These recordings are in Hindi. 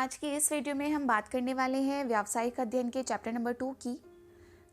आज की इस वीडियो में हम बात करने वाले हैं व्यावसायिक अध्ययन के चैप्टर नंबर 2 की,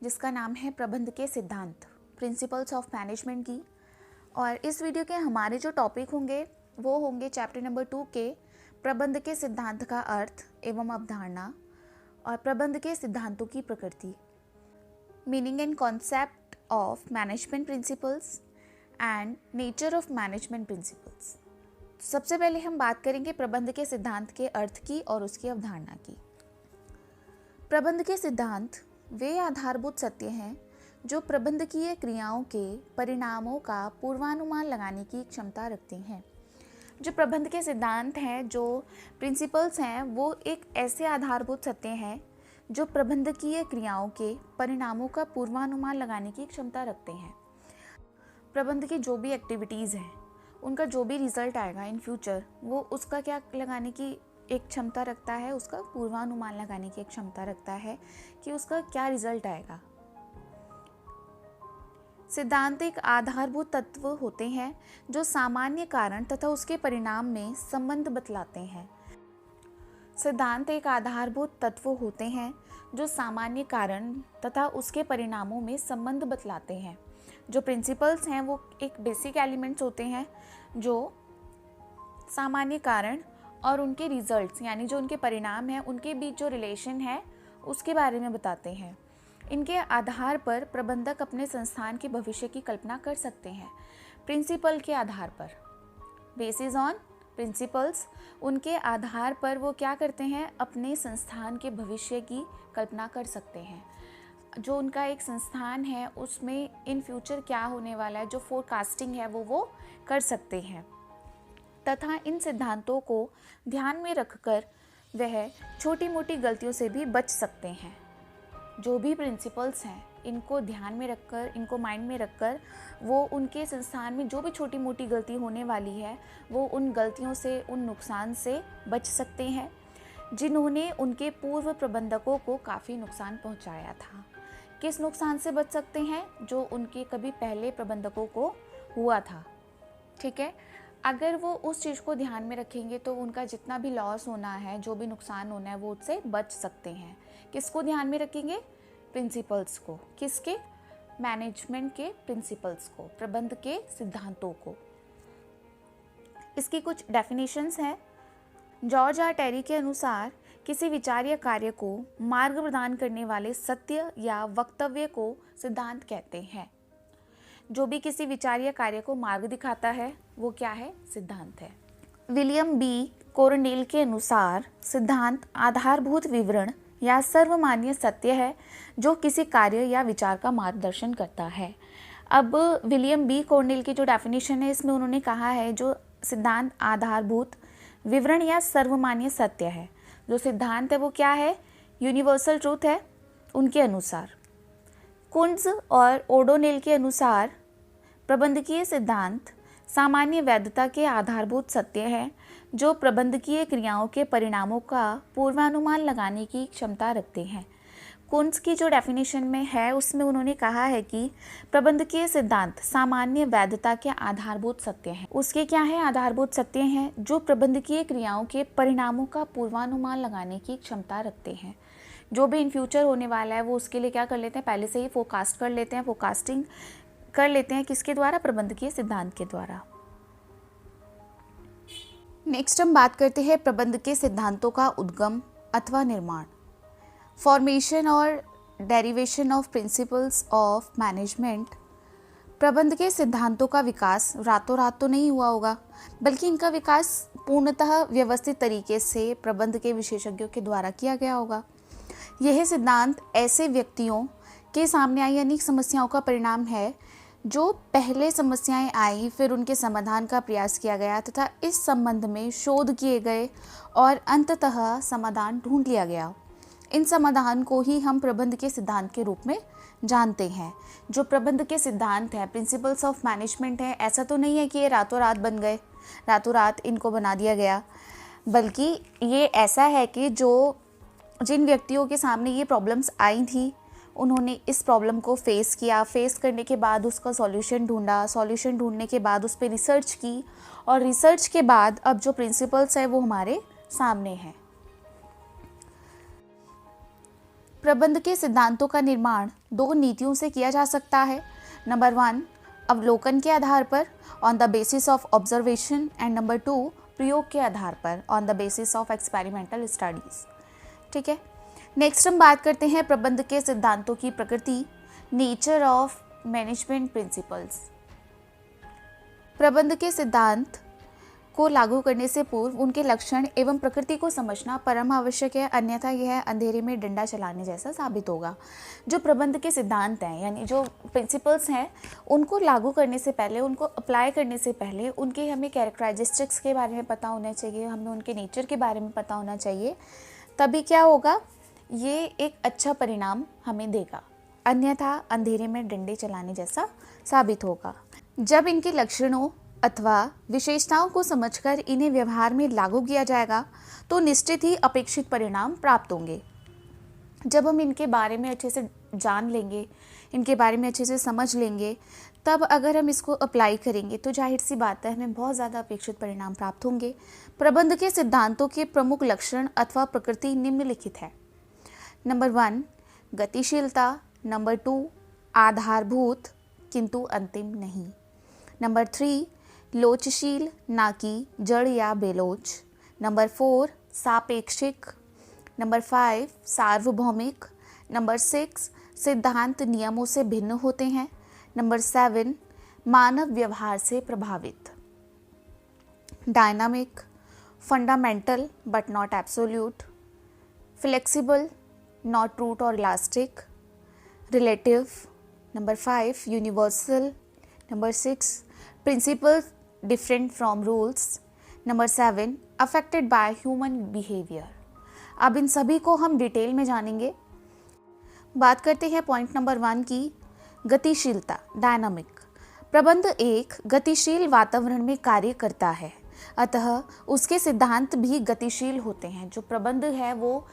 जिसका नाम है प्रबंध के सिद्धांत, प्रिंसिपल्स ऑफ मैनेजमेंट की। और इस वीडियो के हमारे जो टॉपिक होंगे वो होंगे चैप्टर नंबर 2 के प्रबंध के सिद्धांत का अर्थ एवं अवधारणा और प्रबंध के सिद्धांतों की प्रकृति, meaning and concept of management principles and nature of management principles. सबसे पहले हम बात करेंगे प्रबंध के सिद्धांत के अर्थ की और उसकी अवधारणा की। प्रबंध के सिद्धांत वे आधारभूत सत्य हैं जो प्रबंधकीय क्रियाओं के परिणामों का पूर्वानुमान लगाने की क्षमता रखते हैं। जो प्रबंध के सिद्धांत हैं, जो प्रिंसिपल्स हैं, वो एक ऐसे आधारभूत सत्य हैं जो प्रबंधकीय क्रियाओं के परिणामों का पूर्वानुमान लगाने की क्षमता रखते हैं। प्रबंध की जो भी एक्टिविटीज़ हैं, उनका जो भी रिजल्ट आएगा इन फ्यूचर, वो उसका क्या लगाने की एक क्षमता रखता है, उसका पूर्वानुमान लगाने की एक क्षमता रखता है कि उसका क्या रिजल्ट आएगा। सिद्धांत एक आधारभूत तत्व होते हैं जो सामान्य कारण तथा उसके परिणाम में संबंध बतलाते हैं। सिद्धांत एक आधारभूत तत्व होते हैं जो सामान्य कारण तथा उसके परिणामों में संबंध बतलाते हैं। जो प्रिंसिपल्स हैं वो एक बेसिक एलिमेंट्स होते हैं जो सामान्य कारण और उनके रिजल्ट्स यानी जो उनके परिणाम हैं उनके बीच जो रिलेशन है उसके बारे में बताते हैं। इनके आधार पर प्रबंधक अपने संस्थान के भविष्य की कल्पना कर सकते हैं। प्रिंसिपल के आधार पर, बेसिस ऑन प्रिंसिपल्स, उनके आधार पर वो क्या करते हैं, अपने संस्थान के भविष्य की कल्पना कर सकते हैं। जो उनका एक संस्थान है उसमें इन फ्यूचर क्या होने वाला है, जो फोरकास्टिंग है वो कर सकते हैं तथा इन सिद्धांतों को ध्यान में रखकर वह छोटी मोटी गलतियों से भी बच सकते हैं। जो भी प्रिंसिपल्स हैं इनको ध्यान में रखकर, इनको माइंड में रखकर वो उनके संस्थान में जो भी छोटी मोटी गलती होने वाली है वो उन गलतियों से, उन नुकसान से बच सकते हैं जिन्होंने उनके पूर्व प्रबंधकों को काफ़ी नुकसान पहुंचाया था। किस नुकसान से बच सकते हैं? जो उनके कभी पहले प्रबंधकों को हुआ था। ठीक है, अगर वो उस चीज़ को ध्यान में रखेंगे तो उनका जितना भी लॉस होना है, जो भी नुकसान होना है, वो उससे बच सकते हैं। किसको ध्यान में रखेंगे? प्रिंसिपल्स को। किसके? मैनेजमेंट के प्रिंसिपल्स को, प्रबंध के सिद्धांतों को। इसकी कुछ डेफिनेशंस हैं। जॉर्ज आर टेरी के अनुसार किसी विचार या कार्य को मार्ग प्रदान करने वाले सत्य या वक्तव्य को सिद्धांत कहते हैं। जो भी किसी विचार या कार्य को मार्ग दिखाता है वो क्या है? सिद्धांत है। विलियम बी कोरनेल के अनुसार सिद्धांत आधारभूत विवरण या सर्वमान्य सत्य है जो किसी कार्य या विचार का मार्गदर्शन करता है। अब विलियम बी कोरनेल की जो डेफिनेशन है इसमें उन्होंने कहा है जो सिद्धांत आधारभूत विवरण या सर्वमान्य सत्य है। जो सिद्धांत है वो क्या है? यूनिवर्सल ट्रूथ है उनके अनुसार। कुंज और ओडोनेल के अनुसार प्रबंधकीय सिद्धांत सामान्य वैधता के आधारभूत सत्य है जो प्रबंधकीय क्रियाओं के परिणामों का पूर्वानुमान लगाने की क्षमता रखते हैं। कुंज की जो डेफिनेशन में है उसमें उन्होंने कहा है कि प्रबंधकीय सिद्धांत सामान्य वैधता के आधारभूत सत्य हैं। उसके क्या है? आधारभूत सत्य हैं जो प्रबंधकीय क्रियाओं के परिणामों का पूर्वानुमान लगाने की क्षमता रखते हैं। जो भी इन फ्यूचर होने वाला है वो उसके लिए क्या कर लेते हैं, पहले से ही फोरकास्ट कर लेते हैं, फोरकास्टिंग कर लेते हैं। किसके द्वारा? प्रबंधकीय सिद्धांत के द्वारा। नेक्स्ट हम बात करते हैं प्रबंध के सिद्धांतों का उद्गम अथवा निर्माण। फॉर्मेशन और derivation of principles of management. प्रबंध के सिद्धांतों का विकास रातों रात तो नहीं हुआ होगा, बल्कि इनका विकास पूर्णतः व्यवस्थित तरीके से प्रबंध के विशेषज्ञों के द्वारा किया गया होगा। यह सिद्धांत ऐसे व्यक्तियों के सामने आई अनेक समस्याओं का परिणाम है जो पहले समस्याएं आई, फिर उनके समाधान का प्रयास किया गया तथा इस संबंध में शोध किए गए और अंततः समाधान ढूंढ लिया गया। इन समाधान को ही हम प्रबंध के सिद्धांत के रूप में जानते हैं। जो प्रबंध के सिद्धांत हैं, प्रिंसिपल्स ऑफ मैनेजमेंट है, ऐसा तो नहीं है कि ये रातों रात बन गए, रातों रात इनको बना दिया गया, बल्कि ये ऐसा है कि जिन व्यक्तियों के सामने ये प्रॉब्लम्स आई थी उन्होंने इस प्रॉब्लम को फेस किया, फेस करने के बाद उसका सॉल्यूशन ढूंढा, सॉल्यूशन ढूंढने के बाद उस पर रिसर्च की और रिसर्च के बाद अब जो प्रिंसिपल्स है वो हमारे सामने हैं। प्रबंध के सिद्धांतों का निर्माण दो नीतियों से किया जा सकता है। नंबर 1 अवलोकन के आधार पर on the basis of observation, and number 2 प्रयोग के आधार पर on the basis of experimental studies. ठीक है, नेक्स्ट हम बात करते हैं प्रबंध के सिद्धांतों की प्रकृति, नेचर ऑफ मैनेजमेंट प्रिंसिपल्स। प्रबंध के सिद्धांत को लागू करने से पूर्व उनके लक्षण एवं प्रकृति को समझना परम आवश्यक है, अन्यथा यह अंधेरे में डंडा चलाने जैसा साबित होगा। जो प्रबंध के सिद्धांत हैं, यानी जो प्रिंसिपल्स हैं, उनको लागू करने से पहले, उनको अप्लाई करने से पहले उनके हमें कैरेक्टरिस्टिक्स के बारे में पता होना चाहिए, हमें उनके नेचर के बारे में पता होना चाहिए। तभी क्या होगा, ये एक अच्छा परिणाम हमें देगा, अन्यथा अंधेरे में डंडे चलाने जैसा साबित होगा। जब इनके लक्षणों अथवा विशेषताओं को समझकर इन्हें व्यवहार में लागू किया जाएगा तो निश्चित ही अपेक्षित परिणाम प्राप्त होंगे। जब हम इनके बारे में अच्छे से जान लेंगे, इनके बारे में अच्छे से समझ लेंगे, तब अगर हम इसको अप्लाई करेंगे तो जाहिर सी बात है हमें बहुत ज़्यादा अपेक्षित परिणाम प्राप्त होंगे। प्रबंध के सिद्धांतों के प्रमुख लक्षण अथवा प्रकृति निम्नलिखित है। नंबर 1 गतिशीलता, नंबर 2 आधारभूत किंतु अंतिम नहीं, नंबर 3 लोचशील ना कि जड़ या बेलोच, नंबर 4 सापेक्षिक, नंबर 5 सार्वभौमिक, नंबर 6 सिद्धांत नियमों से भिन्न होते हैं, नंबर 7 मानव व्यवहार से प्रभावित। Dynamic, fundamental but not absolute, flexible not root और elastic, relative, number 5 universal, number 6 principles different from rules, number 7 affected by human behaviour. अब इन सभी को हम डिटेल में जानेंगे। बात करते हैं पॉइंट नंबर 1 की, गतिशीलता, डायनामिक। प्रबंध एक गतिशील वातावरण में कार्य करता है, अतः उसके सिद्धांत भी गतिशील होते हैं। जो प्रबंध है वो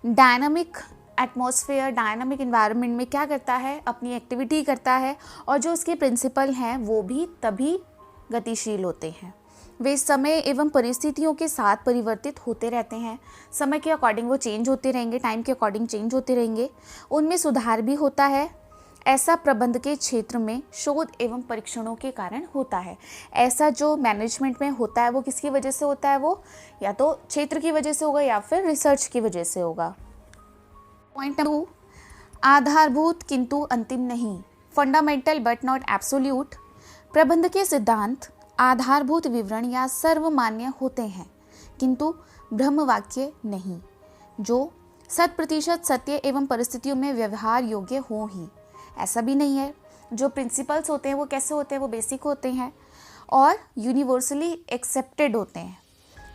डायनामिक एटमॉस्फेयर, डायनामिक एनवायरनमेंट में क्या करता है, अपनी एक्टिविटी करता है, और जो उसके प्रिंसिपल हैं वो भी तभी गतिशील होते हैं। वे समय एवं परिस्थितियों के साथ परिवर्तित होते रहते हैं, समय के अकॉर्डिंग वो चेंज होते रहेंगे, टाइम के अकॉर्डिंग चेंज होते रहेंगे, उनमें सुधार भी होता है। ऐसा प्रबंध के क्षेत्र में शोध एवं परीक्षणों के कारण होता है। ऐसा जो मैनेजमेंट में होता है वो किसकी वजह से होता है, वो या तो क्षेत्र की वजह से होगा या फिर रिसर्च की वजह से होगा। पॉइंट नंबर 2 आधारभूत किंतु अंतिम नहीं, फंडामेंटल बट नॉट एब्सोल्यूट। प्रबंध के सिद्धांत आधारभूत विवरण या सर्वमान्य होते हैं किंतु ब्रह्मवाक्य नहीं, जो 100% सत्य एवं परिस्थितियों में व्यवहार योग्य हो ही। ऐसा भी नहीं है। जो प्रिंसिपल्स होते हैं वो कैसे होते हैं, वो बेसिक होते हैं और यूनिवर्सली एक्सेप्टेड होते हैं,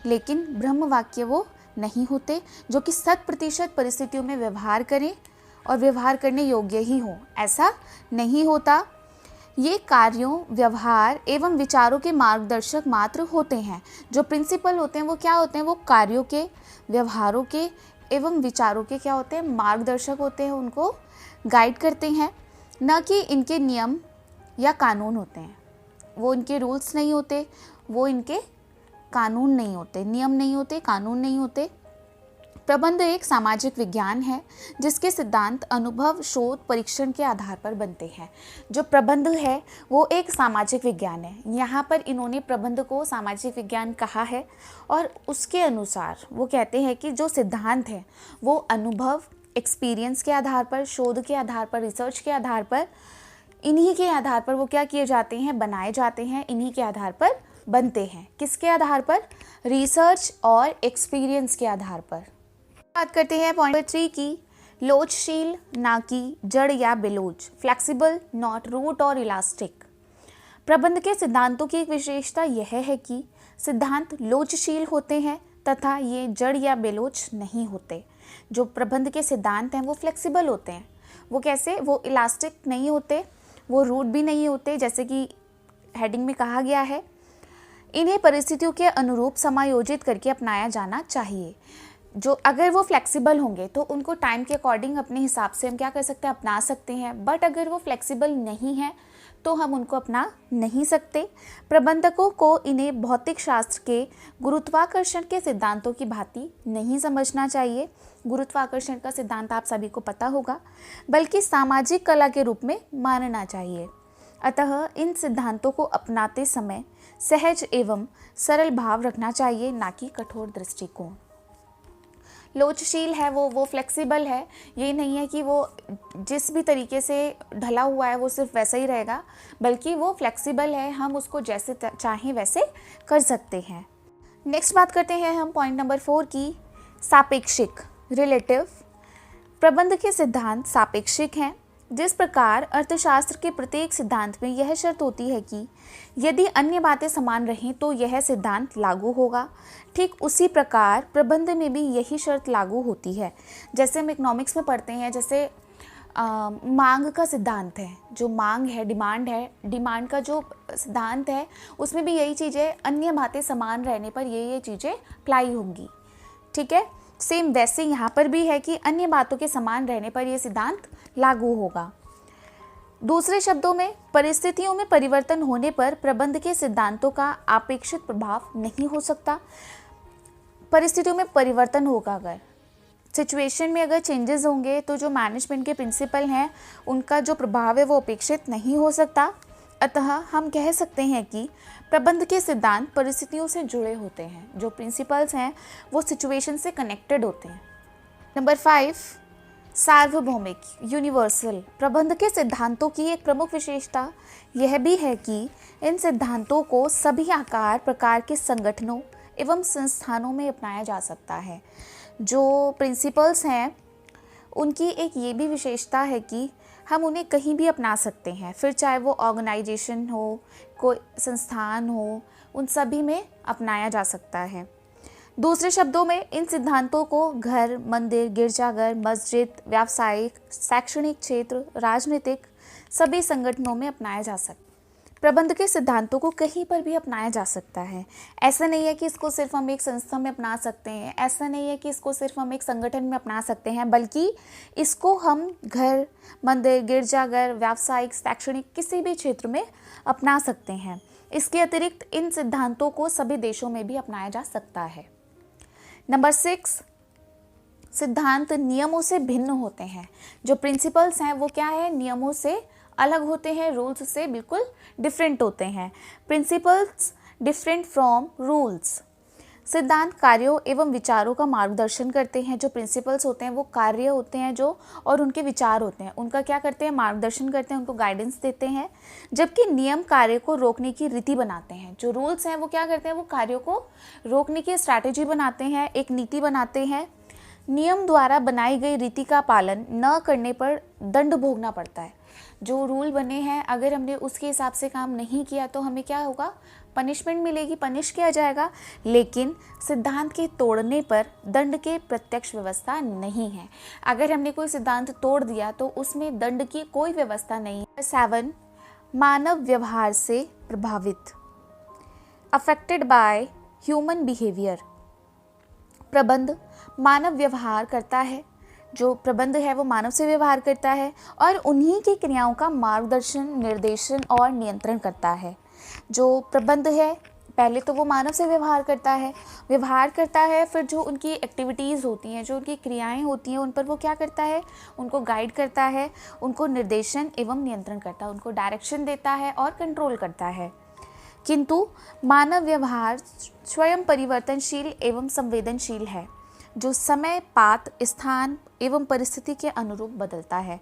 लेकिन ब्रह्मवाक्य वो नहीं होते जो कि 100% परिस्थितियों में व्यवहार करें और व्यवहार करने योग्य ही हो। ऐसा नहीं होता। ये कार्यों, व्यवहार एवं विचारों के मार्गदर्शक मात्र होते हैं। जो प्रिंसिपल होते हैं वो क्या होते हैं, वो कार्यों के, व्यवहारों के एवं विचारों के क्या होते हैं, मार्गदर्शक होते हैं, उनको गाइड करते हैं, न कि इनके नियम या कानून होते हैं। वो इनके रूल्स नहीं होते, वो इनके कानून नहीं होते, नियम नहीं होते, कानून नहीं होते। प्रबंध एक सामाजिक विज्ञान है जिसके सिद्धांत अनुभव, शोध, परीक्षण के आधार पर बनते हैं। जो प्रबंध है वो एक सामाजिक विज्ञान है। यहाँ पर इन्होंने प्रबंध को सामाजिक विज्ञान कहा है और उसके अनुसार वो कहते हैं कि जो सिद्धांत है वो अनुभव, एक्सपीरियंस के आधार पर, शोध के आधार पर, रिसर्च के आधार पर, इन्हीं के आधार पर वो क्या किए जाते हैं, बनाए जाते हैं, इन्हीं के आधार पर बनते हैं। किसके आधार पर, रिसर्च और एक्सपीरियंस के आधार पर। बात करते हैं पॉइंट 3 की, लोचशील ना कि जड़ या बेलोच, फ्लेक्सिबल नॉट रूट और इलास्टिक। प्रबंध के सिद्धांतों की एक विशेषता यह है कि सिद्धांत लोचशील होते हैं तथा ये जड़ या बेलोच नहीं होते। जो प्रबंध के सिद्धांत हैं वो फ्लेक्सिबल होते हैं। वो कैसे, वो इलास्टिक नहीं होते, वो रूट भी नहीं होते, जैसे कि हेडिंग में कहा गया है। इन्हें परिस्थितियों के अनुरूप समायोजित करके अपनाया जाना चाहिए। जो अगर वो फ्लेक्सिबल होंगे तो उनको टाइम के अकॉर्डिंग अपने हिसाब से हम क्या कर सकते हैं, अपना सकते हैं। बट अगर वो फ्लेक्सिबल नहीं है तो हम उनको अपना नहीं सकते। प्रबंधकों को इन्हें भौतिक शास्त्र के गुरुत्वाकर्षण के सिद्धांतों की भांति नहीं समझना चाहिए। गुरुत्वाकर्षण का सिद्धांत आप सभी को पता होगा, बल्कि सामाजिक कला के रूप में मानना चाहिए। अतः इन सिद्धांतों को अपनाते समय सहज एवं सरल भाव रखना चाहिए, ना कि कठोर दृष्टिकोण। लोचशील है वो फ्लेक्सिबल है, ये नहीं है कि वो जिस भी तरीके से ढला हुआ है वो सिर्फ वैसा ही रहेगा, बल्कि वो फ्लेक्सिबल है, हम उसको जैसे चाहें वैसे कर सकते हैं। नेक्स्ट बात करते हैं हम पॉइंट नंबर 4 की, सापेक्षिक, रिलेटिव। प्रबंध के सिद्धांत सापेक्षिक हैं। जिस प्रकार अर्थशास्त्र के प्रत्येक सिद्धांत में यह शर्त होती है कि यदि अन्य बातें समान रहें तो यह सिद्धांत लागू होगा, ठीक उसी प्रकार प्रबंध में भी यही शर्त लागू होती है। जैसे हम इकोनॉमिक्स में पढ़ते हैं, जैसे मांग का सिद्धांत है, जो मांग है, डिमांड का जो सिद्धांत है, उसमें भी यही चीज़ें, अन्य बातें समान रहने पर ये चीज़ें अप्लाई होंगी। ठीक है, सेम वैसे यहाँ पर भी है कि अन्य बातों के समान रहने पर यह सिद्धांत लागू होगा। दूसरे शब्दों में, परिस्थितियों में परिवर्तन होने पर प्रबंध के सिद्धांतों का अपेक्षित प्रभाव नहीं हो सकता। परिस्थितियों में परिवर्तन होगा, अगर सिचुएशन में अगर चेंजेस होंगे तो जो मैनेजमेंट के प्रिंसिपल हैं उनका जो प्रभाव है वो अपेक्षित नहीं हो सकता। अतः हम कह सकते हैं कि प्रबंध के सिद्धांत परिस्थितियों से जुड़े होते हैं, जो प्रिंसिपल्स हैं वो सिचुएशन से कनेक्टेड होते हैं। नंबर 5, सार्वभौमिक, यूनिवर्सल। प्रबंध के सिद्धांतों की एक प्रमुख विशेषता यह भी है कि इन सिद्धांतों को सभी आकार प्रकार के संगठनों एवं संस्थानों में अपनाया जा सकता है। जो प्रिंसिपल्स हैं उनकी एक ये भी विशेषता है कि हम उन्हें कहीं भी अपना सकते हैं, फिर चाहे वो ऑर्गेनाइजेशन हो, कोई संस्थान हो, उन सभी में अपनाया जा सकता है। दूसरे शब्दों में, इन सिद्धांतों को घर, मंदिर, गिरजाघर, मस्जिद, व्यावसायिक, शैक्षणिक क्षेत्र, राजनीतिक सभी संगठनों में अपनाया जा सकता है। प्रबंध के सिद्धांतों को कहीं पर भी अपनाया जा सकता है। ऐसा नहीं है कि इसको सिर्फ हम एक संस्था में अपना सकते हैं, ऐसा नहीं है कि इसको सिर्फ हम एक संगठन में अपना सकते हैं, बल्कि इसको हम घर, मंदिर, गिरजाघर, व्यावसायिक, शैक्षणिक किसी भी क्षेत्र में अपना सकते हैं। इसके अतिरिक्त इन सिद्धांतों को सभी देशों में भी अपनाया जा सकता है। नंबर 6, सिद्धांत नियमों से भिन्न होते हैं। जो प्रिंसिपल्स हैं वो क्या है, नियमों से अलग होते हैं, रूल्स से बिल्कुल डिफरेंट होते हैं। Principles different from rules. सिद्धांत कार्यों एवं विचारों का मार्गदर्शन करते हैं। जो प्रिंसिपल्स होते हैं वो कार्य होते हैं जो, और उनके विचार होते हैं, उनका क्या करते हैं, मार्गदर्शन करते हैं, उनको गाइडेंस देते हैं। जबकि नियम कार्य को रोकने की रीति बनाते हैं। जो रूल्स हैं वो क्या करते हैं, वो कार्यों को रोकने की स्ट्रैटेजी बनाते हैं, एक नीति बनाते हैं। नियम द्वारा बनाई गई रीति का पालन न करने पर दंड भोगना पड़ता है। जो रूल बने हैं, अगर हमने उसके हिसाब से काम नहीं किया तो हमें क्या होगा, पनिशमेंट मिलेगी, पनिश किया जाएगा। लेकिन सिद्धांत के तोड़ने पर दंड के प्रत्यक्ष व्यवस्था नहीं है। अगर हमने कोई सिद्धांत तोड़ दिया तो उसमें दंड की कोई व्यवस्था नहीं है। 7, मानव व्यवहार से प्रभावित, अफेक्टेड बाय ह्यूमन बिहेवियर। प्रबंध मानव व्यवहार करता है। जो प्रबंध है वो मानव से व्यवहार करता है और उन्हीं की क्रियाओं का मार्गदर्शन, निर्देशन और नियंत्रण करता है। जो प्रबंध है पहले तो वो मानव से व्यवहार करता है, फिर जो उनकी एक्टिविटीज़ होती हैं, जो उनकी क्रियाएं होती हैं, उन पर वो क्या करता है, उनको गाइड करता है, उनको निर्देशन एवं नियंत्रण करता है, उनको डायरेक्शन देता है और कंट्रोल करता है। किंतु मानव व्यवहार स्वयं परिवर्तनशील एवं संवेदनशील है, जो समय, पात्र, स्थान एवं परिस्थिति के अनुरूप बदलता है।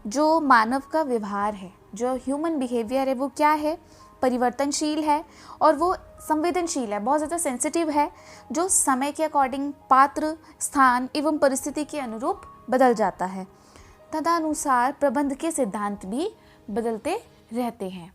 जो मानव का व्यवहार है, जो ह्यूमन बिहेवियर है, वो क्या है, परिवर्तनशील है और वो संवेदनशील है, बहुत ज़्यादा सेंसिटिव है, जो समय के अकॉर्डिंग, पात्र, स्थान एवं परिस्थिति के अनुरूप बदल जाता है। तदनुसार प्रबंध के सिद्धांत भी बदलते रहते हैं।